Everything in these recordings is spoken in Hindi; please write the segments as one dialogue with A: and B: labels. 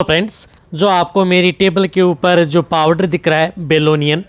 A: तो फ्रेंड्स, जो आपको मेरी टेबल के ऊपर जो पाउडर दिख रहा है बेलोनियन,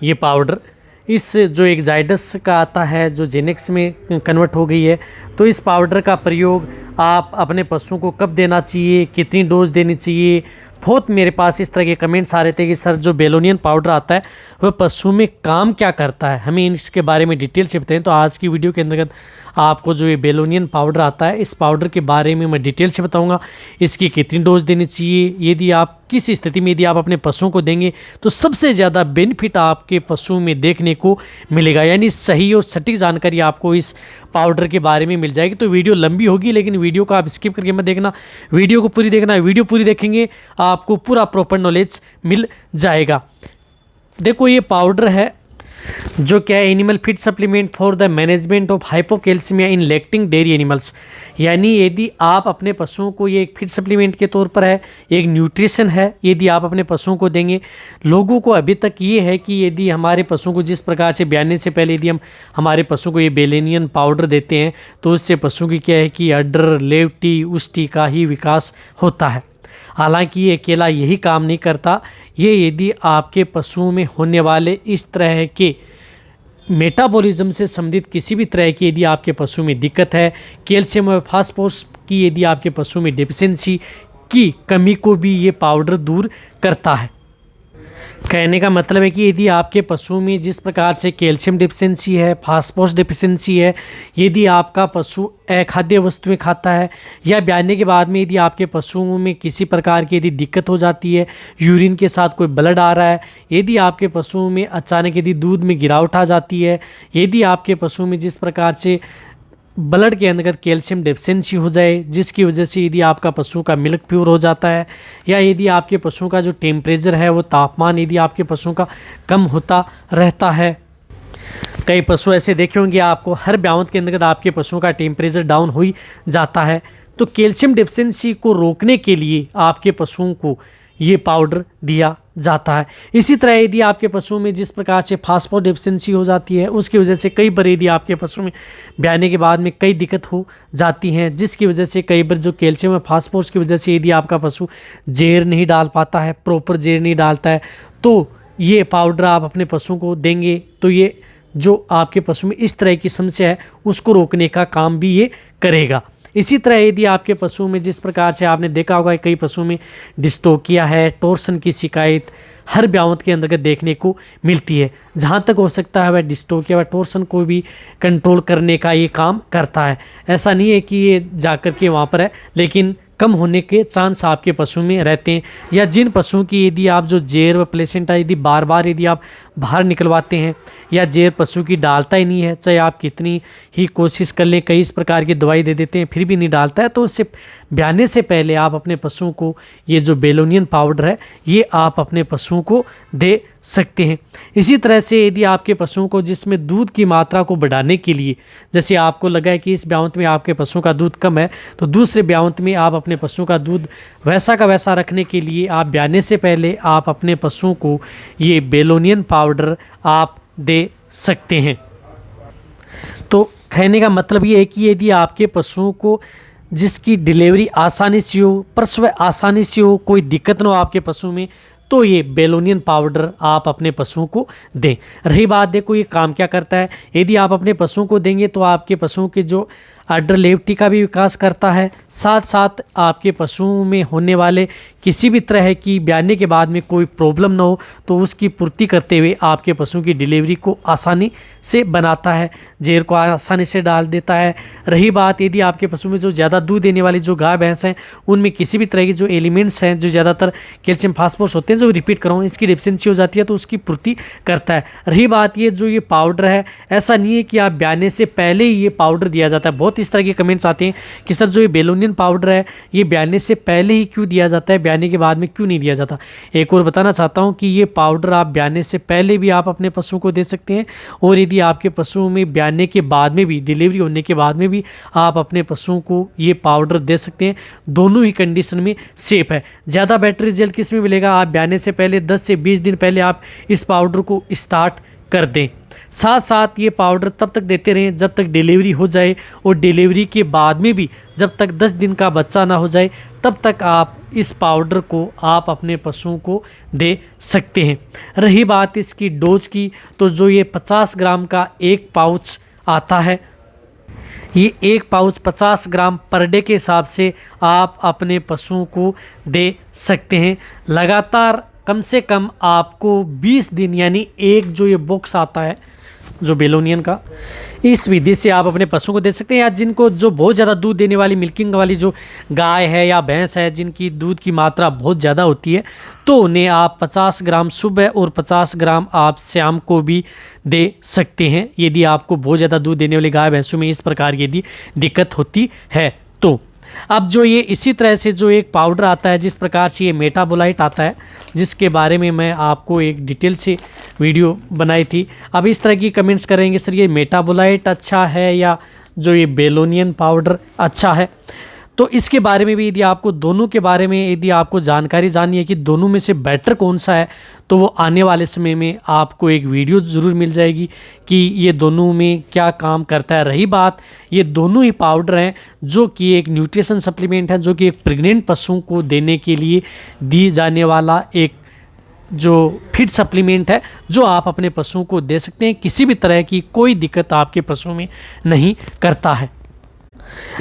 A: ये पाउडर इस जो एक जाइडस का आता है जो जेनेक्स में कन्वर्ट हो गई है। तो इस पाउडर का प्रयोग आप अपने पशुओं को कब देना चाहिए, कितनी डोज देनी चाहिए। बहुत मेरे पास इस तरह के कमेंट्स आ रहे थे कि सर जो बेलोनियन पाउडर आता है वह पशु में काम क्या करता है, हमें इसके बारे में डिटेल से बताएं। तो आज की वीडियो के अंतर्गत आपको जो ये बेलोनियन पाउडर आता है, इस पाउडर के बारे में मैं डिटेल से बताऊंगा। इसकी कितनी डोज देनी चाहिए, यदि आप किस स्थिति में यदि आप अपने पशुओं को देंगे तो सबसे ज़्यादा बेनिफिट आपके पशुओं में देखने को मिलेगा, यानी सही और सटीक जानकारी आपको इस पाउडर के बारे में मिल जाएगी। तो वीडियो लंबी होगी, लेकिन वीडियो को आप स्किप करके मत देखना, वीडियो को पूरी देखना। वीडियो पूरी देखेंगे आपको पूरा प्रॉपर नॉलेज मिल जाएगा। देखो, ये पाउडर है जो क्या है, animal feed supplement for the management of hypocalcaemia in lactating dairy animals. यानी यदि आप अपने पशुओं को, ये एक फीड सप्लीमेंट के तौर पर है, एक न्यूट्रिशन है, यदि आप अपने पशुओं को देंगे। लोगों को अभी तक ये है कि यदि हमारे पशुओं को जिस प्रकार से ब्याने से पहले यदि हम हमारे पशुओं को ये बेलोनियन पाउडर देते हैं तो उससे पशुओं की क्या है कि अडर, लेवटी, उष्टी का ही विकास होता है। हालांकि ये अकेला यही काम नहीं करता, ये यदि आपके पशुओं में होने वाले इस तरह के मेटाबॉलिज्म से संबंधित किसी भी तरह की यदि आपके पशु में दिक्कत है, कैल्शियम और फास्फोरस की यदि आपके पशु में डेफिशिएंसी की कमी को भी ये पाउडर दूर करता है। कहने का मतलब है कि यदि आपके पशुओं में जिस प्रकार से कैल्शियम डेफिशिएंसी है, फास्फोरस डेफिशिएंसी है, यदि आपका पशु अखाद्य वस्तुएं खाता है, या ब्याने के बाद में यदि आपके पशुओं में किसी प्रकार की यदि दिक्कत हो जाती है, यूरिन के साथ कोई ब्लड आ रहा है, यदि आपके पशुओं में अचानक यदि दूध में गिरावट आ जाती है, यदि आपके पशुओं में जिस प्रकार से ब्लड के अंतर्गत कैल्शियम डेफिशिएंसी हो जाए, जिसकी वजह से यदि आपका पशु का मिल्क प्योर हो जाता है, या यदि आपके पशुओं का जो टेम्परेचर है वो तापमान यदि आपके पशुओं का कम होता रहता है। कई पशु ऐसे देखे होंगे आपको, हर ब्यावत के अंतर्गत आपके पशुओं का टेम्परेचर डाउन हो ही जाता है। तो कैल्शियम डेफिशिएंसी को रोकने के लिए आपके पशुओं को ये पाउडर दिया जाता है। इसी तरह यदि आपके पशुओं में जिस प्रकार से फास्फोरस डेफिशिएंसी हो जाती है, उसकी वजह से कई बार यदि आपके पशुओं में ब्याने के बाद में कई दिक्कत हो जाती हैं, जिसकी वजह से कई बार जो कैल्शियम और फास्फोरस की वजह से यदि आपका पशु जेर नहीं डाल पाता है, प्रॉपर जेर नहीं डालता है, तो ये पाउडर आप अपने पशुओं को देंगे तो ये जो आपके पशु में इस तरह की समस्या है उसको रोकने का काम भी ये करेगा। इसी तरह यदि आपके पशुओं में जिस प्रकार से आपने देखा होगा कई पशुओं में डिस्टोकिया है, टॉर्सन की शिकायत हर ब्यावत के अंतर्गत देखने को मिलती है। जहाँ तक हो सकता है वह डिस्टोकिया व टॉर्सन को भी कंट्रोल करने का ये काम करता है। ऐसा नहीं है कि ये जाकर के वहाँ पर है, लेकिन कम होने के चांस आपके पशु में रहते हैं। या जिन पशुओं की यदि आप जो जेर व प्लेसेंटा यदि बार बार यदि आप बाहर निकलवाते हैं, या जेर पशु की डालता ही नहीं है, चाहे आप कितनी ही कोशिश कर लें, कई इस प्रकार की दवाई दे देते हैं फिर भी नहीं डालता है, तो उससे ब्याने से पहले आप अपने पशुओं को ये जो बेलोनियन पाउडर है ये आप अपने पशुओं को दे सकते हैं। इसी तरह से यदि आपके पशुओं को जिसमें दूध की मात्रा को बढ़ाने के लिए, जैसे आपको लगा है कि इस ब्यावत में आपके पशुओं का दूध कम है, तो दूसरे ब्यावत में आप अपने पशुओं का दूध वैसा का वैसा रखने के लिए आप ब्याने से पहले आप अपने पशुओं को ये बेलोनियन पाउडर आप दे सकते हैं। तो कहने का मतलब ये है कि यदि आपके पशुओं को जिसकी डिलीवरी आसानी से हो, प्रसव आसानी से हो, कोई दिक्कत ना हो आपके पशु में, तो ये बेलोनियन पाउडर आप अपने पशुओं को दें। रही बात, देखो ये काम क्या करता है, यदि आप अपने पशुओं को देंगे तो आपके पशुओं के जो अडर, लेवटी का भी विकास करता है, साथ साथ आपके पशुओं में होने वाले किसी भी तरह की ब्याने के बाद में कोई प्रॉब्लम ना हो तो उसकी पूर्ति करते हुए आपके पशुओं की डिलीवरी को आसानी से बनाता है, जेर को आसानी से डाल देता है। रही बात, यदि आपके पशु में जो ज़्यादा दूध देने वाली जो गाय भैंस हैं उनमें किसी भी तरह के जो एलिमेंट्स हैं, जो ज़्यादातर कैल्शियम फास्फोरस होते हैं, जो रिपीट कर रहा हूँ, इसकी डेफिशिएंसी हो जाती है तो उसकी पूर्ति करता है। रही बात, ये जो ये पाउडर है, ऐसा नहीं है कि आप ब्याने से पहले ही ये पाउडर दिया जाता है। बहुत इस तरह के कमेंट्स आते हैं कि सर जो ये बेलोनियन पाउडर है ये ब्याने से पहले ही क्यों दिया जाता है, ब्याने के बाद में क्यों नहीं दिया जाता। एक और बताना चाहता हूँ कि ये पाउडर आप ब्याने से पहले भी आप अपने पशुओं को दे सकते हैं, और यदि आपके पशुओं में ब्याने के बाद में भी, डिलीवरी होने के बाद में भी आप अपने पशुओं को ये पाउडर दे सकते हैं। दोनों ही कंडीशन में सेफ है। ज़्यादा बेटर रिजल्ट किस में मिलेगा, आप ब्याने से पहले 10 से 20 दिन पहले आप इस पाउडर को स्टार्ट कर दें। साथ साथ ये पाउडर तब तक देते रहें जब तक डिलीवरी हो जाए, और डिलीवरी के बाद में भी जब तक 10 दिन का बच्चा ना हो जाए तब तक आप इस पाउडर को आप अपने पशुओं को दे सकते हैं। रही बात इसकी डोज की, तो जो ये 50 ग्राम का एक पाउच आता है, ये एक पाउच 50 ग्राम पर डे के हिसाब से आप अपने पशुओं को दे सकते हैं। लगातार कम से कम आपको 20 दिन, यानी एक जो ये बॉक्स आता है जो बेलोनियन का, इस विधि से आप अपने पशुओं को दे सकते हैं। या जिनको जो बहुत ज़्यादा दूध देने वाली मिल्किंग वाली जो गाय है या भैंस है, जिनकी दूध की मात्रा बहुत ज़्यादा होती है, तो उन्हें आप 50 ग्राम सुबह और 50 ग्राम आप शाम को भी दे सकते हैं। यदि आपको बहुत ज़्यादा दूध देने वाली गाय भैंसों में इस प्रकार की यदि दिक्कत होती है तो। अब जो ये इसी तरह से जो एक पाउडर आता है, जिस प्रकार से ये मेटाबोलाइट आता है, जिसके बारे में मैं आपको एक डिटेल से वीडियो बनाई थी। अब इस तरह की कमेंट्स करेंगे, सर ये मेटाबोलाइट अच्छा है या जो ये बेलोनियन पाउडर अच्छा है। तो इसके बारे में भी यदि आपको दोनों के बारे में यदि आपको जानकारी जाननी है कि दोनों में से बेटर कौन सा है, तो वो आने वाले समय में आपको एक वीडियो ज़रूर मिल जाएगी कि ये दोनों में क्या काम करता है। रही बात, ये दोनों ही पाउडर हैं जो कि एक न्यूट्रिशन सप्लीमेंट है, जो कि एक प्रेग्नेंट पशुओं को देने के लिए दी जाने वाला एक जो फीड सप्लीमेंट है, जो आप अपने पशुओं को दे सकते हैं। किसी भी तरह की कोई दिक्कत आपके पशुओं में नहीं करता है।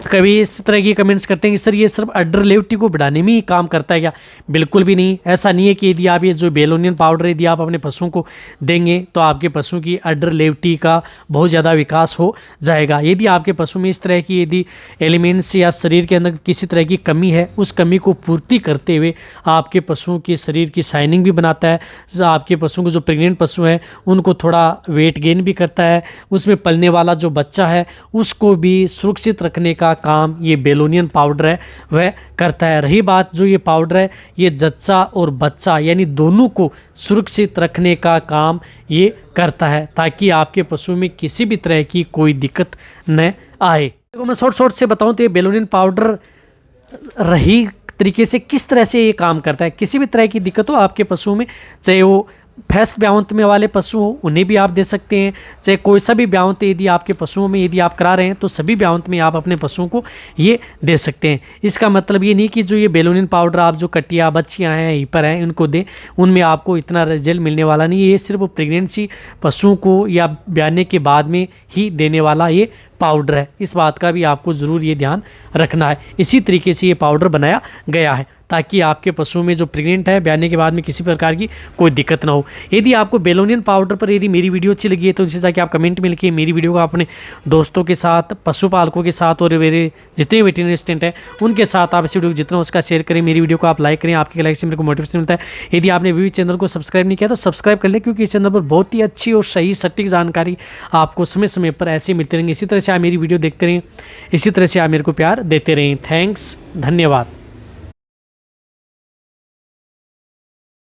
A: कभी इस तरह की कमेंट्स करते हैं कि सर ये सिर्फ अडर लेवटी को बढ़ाने में ही काम करता है क्या? बिल्कुल भी नहीं। ऐसा नहीं है कि यदि आप ये जो बेलोनियन पाउडर यदि आप अपने पशुओं को देंगे तो आपके पशुओं की अडर लेवटी का बहुत ज़्यादा विकास हो जाएगा। यदि आपके पशु में इस तरह की यदि एलिमेंट्स या शरीर के अंदर किसी तरह की कमी है, उस कमी को पूर्ति करते हुए आपके पशुओं के शरीर की शाइनिंग भी बनाता है। आपके पशुओं को जो प्रेग्नेंट पशु हैं उनको थोड़ा वेट गेन भी करता है। उसमें पलने वाला जो बच्चा है उसको भी सुरक्षित रखने का काम ये बेलोनियन पाउडर है वह करता है। रही बात, जो ये पाउडर है ये जच्चा और बच्चा यानी दोनों को सुरक्षित रखने का काम ये करता है, ताकि आपके पशु में किसी भी तरह की कोई दिक्कत न आए। देखो मैं शॉर्ट से बताऊं तो ये बेलोनियन पाउडर रही तरीके से किस तरह से ये काम करता है। किसी भी तरह की दिक्कत हो आपके पशुओं में, चाहे वो भैंस ब्यावंत में वाले पशु हो उन्हें भी आप दे सकते हैं, चाहे कोई सा भी ब्यावंत यदि आपके पशुओं में यदि आप करा रहे हैं तो सभी ब्यावंत में आप अपने पशुओं को ये दे सकते हैं। इसका मतलब ये नहीं कि जो ये बेलोनियन पाउडर आप जो कटिया बच्चियां हैं हीपर हैं इनको दें, उनमें आपको इतना रिजल्ट मिलने वाला नहीं है। ये सिर्फ प्रेगनेंसी पशुओं को या ब्याने के बाद में ही देने वाला ये पाउडर है। इस बात का भी आपको ज़रूर ये ध्यान रखना है। इसी तरीके से ये पाउडर बनाया गया है ताकि आपके पशुओं में जो प्रेग्नेंट है ब्याने के बाद में किसी प्रकार की कोई दिक्कत ना हो। यदि आपको बेलोनियन पाउडर पर यदि मेरी वीडियो अच्छी लगी है तो इसे जाके आप कमेंट में लिखिए। मेरी वीडियो को अपने दोस्तों के साथ, पशुपालकों के साथ और मेरे जितने वेटरनरी असिस्टेंट हैं उनके साथ आप इस वीडियो को जितना उसका शेयर करें। मेरी वीडियो को आप लाइक करें, आपके लाइक से मेरे को मोटिवेशन मिलता है। यदि आपने अभी भी चैनल को सब्सक्राइब नहीं किया तो सब्सक्राइब कर लें, क्योंकि इस चैनल पर बहुत ही अच्छी और सही सटीक जानकारी आपको समय समय पर ऐसे मिलते रहेंगे। इसी तरह से आप मेरी वीडियो देखते रहें, इसी तरह से आप मेरे को प्यार देते रहें। थैंक्स, धन्यवाद।